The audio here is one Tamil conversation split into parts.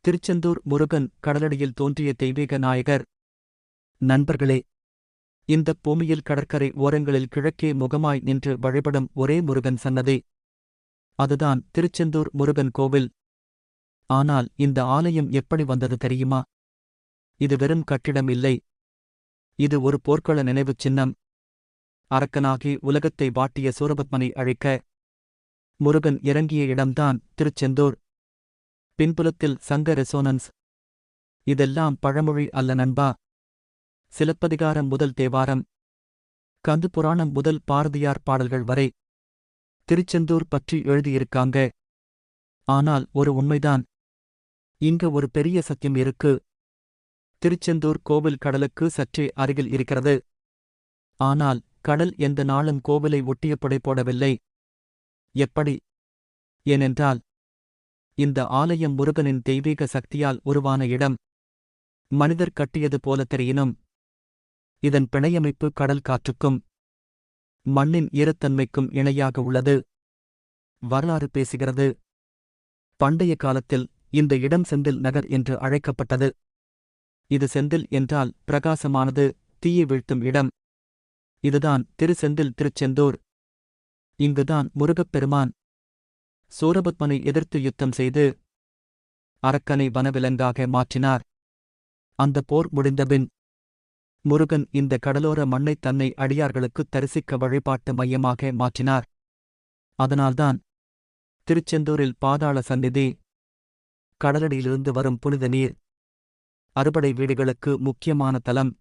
திருச்செந்தூர் முருகன் கடலடியில் தோன்றிய தெய்வீக நாயகர். நண்பர்களே, இந்தப் பூமியில் கடற்கரை ஓரங்களில் கிழக்கே முகமாய் நின்று வழிபடும் ஒரே முருகன் சன்னதி. அதுதான் திருச்செந்தூர் முருகன் கோவில். ஆனால் இந்த ஆலயம் எப்படி வந்தது தெரியுமா? இது வெறும் கட்டிடம் இல்லை. இது ஒரு போர்க்கள நினைவுச் சின்னம். அரக்கனாகி உலகத்தை வாட்டிய சூரபத்மனை அழிக்க முருகன் இறங்கிய இடம்தான் திருச்செந்தூர். பின்புலத்தில் சங்க ரெசோனன்ஸ். இதெல்லாம் பழமொழி அல்ல நண்பா. சிலப்பதிகாரம் முதல் தேவாரம், கந்து புராணம் முதல் பாரதியார் பாடல்கள் வரை திருச்செந்தூர் பற்றி எழுதியிருக்காங்க. ஆனால் ஒரு உண்மைதான். இங்க ஒரு பெரிய சத்தியம் இருக்கு. திருச்செந்தூர் கோவில் கடலுக்கு சற்றே அருகில் இருக்கிறது. ஆனால் கடல் எந்த நாளும் கோவிலை ஒட்டிய புடை போடவில்லை. எப்படி? ஏனென்றால் இந்த ஆலயம் முருகனின் தெய்வீக சக்தியால் உருவான இடம். மனிதர் கட்டியது போல தெரியினும் இதன் பிணையமைப்பு கடல் காற்றுக்கும் மண்ணின் ஈரத்தன்மைக்கும் இணையாக உள்ளது. வரலாறு பேசுகிறது. பண்டைய காலத்தில் இந்த இடம் செந்தில் நகர் என்று அழைக்கப்பட்டது. இது செந்தில் என்றால் பிரகாசமானது, தீயை வீழ்த்தும் இடம். இதுதான் திருச்செந்தில் திருச்செந்தூர். இங்குதான் முருகப்பெருமான் சூரபத்மனை எதிர்த்து யுத்தம் செய்து அரக்கனை வனவிலங்காக மாற்றினார். அந்த போர் முடிந்தபின் முருகன் இந்த கடலோர மண்ணை தன்னை அடியார்களுக்குத் தரிசிக்க வழிபாட்டு மையமாக மாற்றினார். அதனால்தான் திருச்செந்தூரில் பாதாள சந்நிதி, கடலடியிலிருந்து வரும் புனித நீர், அறுபடை வீடுகளுக்கு முக்கியமான தலம்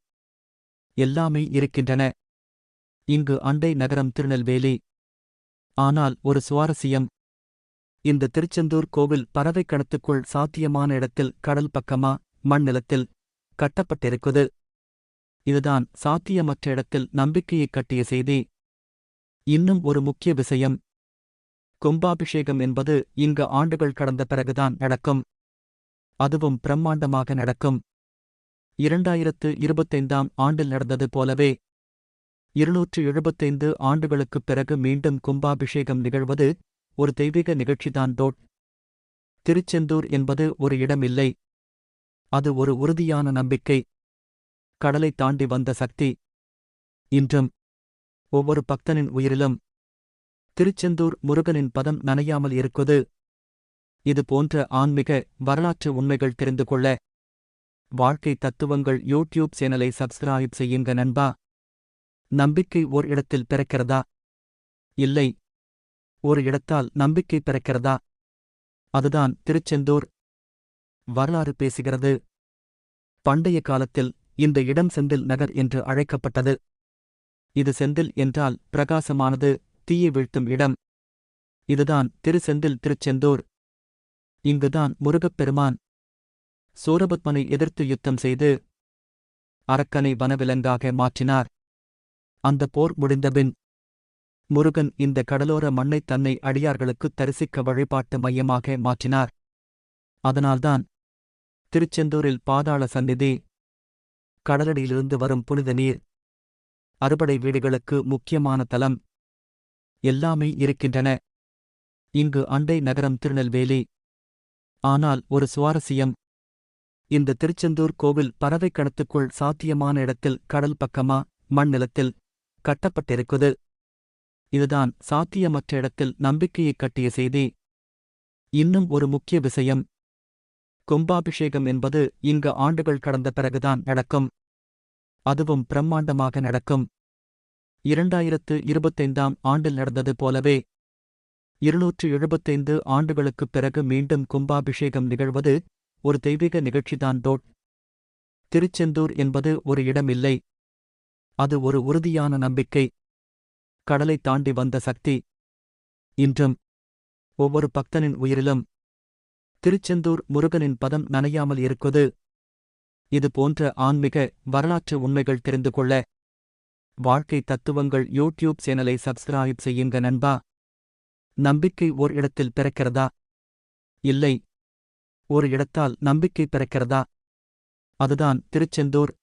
எல்லாமே இருக்கின்றன. இங்கு அண்டை நகரம் திருநெல்வேலி. ஆனால் ஒரு சுவாரஸ்யம். இந்த திருச்செந்தூர் கோவில் பறவைக்கணத்துக்குள் சாத்தியமான இடத்தில் கடல் பக்கமா மண் நிலத்தில் கட்டப்பட்டிருக்குது. இதுதான் சாத்தியமற்ற இடத்தில் நம்பிக்கையைக் கட்டிய செய்தி. இன்னும் ஒரு முக்கிய விஷயம். கும்பாபிஷேகம் என்பது இங்கு ஆண்டுகள் கடந்த பிறகுதான் நடக்கும். அதுவும் பிரம்மாண்டமாக நடக்கும். 2025ஆம் ஆண்டில் நடந்தது போலவே 275 ஆண்டுகளுக்குப் பிறகு மீண்டும் கும்பாபிஷேகம் நிகழ்வது ஒரு தெய்வீக நிகழ்ச்சிதான். திருச்செந்தூர் என்பது ஒரு இடம் இல்லை. அது ஒரு உறுதியான நம்பிக்கை. கடலை தாண்டி வந்த சக்தி. இன்றும் ஒவ்வொரு பக்தனின் உயிரிலும் திருச்செந்தூர் முருகனின் பதம் நனையாமல் இருக்குது. இது போன்ற ஆன்மீக வரலாற்று உண்மைகள் தெரிந்து கொள்ள வாழ்க்கை தத்துவங்கள் யூடியூப் சேனலை சப்ஸ்கிரைப் செய்யுங்க நண்பா. நம்பிக்கை ஓர் இடத்தில் பிறக்கிறதா? இல்லை. ஒரு இடத்தால் நம்பிக்கை பிறக்கிறதா? அதுதான் திருச்செந்தூர். வரலாறு பேசுகிறது. பண்டைய காலத்தில் இந்த இடம் செந்தில் நகர் என்று அழைக்கப்பட்டது. இது செந்தில் என்றால் பிரகாசமானது, தீயை வீழ்த்தும் இடம். இதுதான் திருச்செந்தில் திருச்செந்தூர். இங்குதான் முருகப்பெருமான் சூரபத்மனை எதிர்த்து யுத்தம் செய்து அரக்கனை வனவிலங்காக மாற்றினார். அந்த போர் முடிந்தபின் முருகன் இந்த கடலோர மண்ணை தன்னை அடியார்களுக்குத் தரிசிக்க வழிபாட்டு மையமாக மாற்றினார். அதனால்தான் திருச்செந்தூரில் பாதாள சந்நிதி, கடலடியிலிருந்து வரும் புனித நீர், அறுபடை வீடுகளுக்கு முக்கியமான தலம் எல்லாமே இருக்கின்றன. இங்கு அண்டை நகரம் திருநெல்வேலி. ஆனால் ஒரு சுவாரஸ்யம். இந்த திருச்செந்தூர் கோவில் பறவைக்கணத்துக்குள் சாத்தியமான இடத்தில் கடல் பக்கமா மண் நிலத்தில் கட்டப்பட்டிருக்குது. இதுதான் சாத்தியமற்ற இடத்தில் நம்பிக்கையைக் கட்டிய செய்தி. இன்னும் ஒரு முக்கிய விஷயம். கும்பாபிஷேகம் என்பது இங்கு ஆண்டுகள் கடந்த பிறகுதான் நடக்கும். அதுவும் பிரம்மாண்டமாக நடக்கும். 2025ஆம் ஆண்டில் நடந்தது போலவே 275 ஆண்டுகளுக்குப் பிறகு மீண்டும் கும்பாபிஷேகம் நிகழ்வது ஒரு தெய்வீக நிகழ்ச்சிதான். திருச்செந்தூர் என்பது ஒரு இடம் இல்லை. அது ஒரு உறுதியான நம்பிக்கை. கடலை தாண்டி வந்த சக்தி. இன்றும் ஒவ்வொரு பக்தனின் உயிரிலும் திருச்செந்தூர் முருகனின் பதம் நனையாமல் இருக்குது. இது போன்ற ஆன்மீக வரலாற்று உண்மைகள் தெரிந்து கொள்ள வாழ்க்கை தத்துவங்கள் யூடியூப் சேனலை சப்ஸ்கிரைப் செய்யுங்க நண்பா. நம்பிக்கை ஓர் இடத்தில் பிறக்கிறதா? இல்லை. ஒரு இடத்தால் நம்பிக்கை பிறக்கிறதா? அதுதான் திருச்செந்தூர்.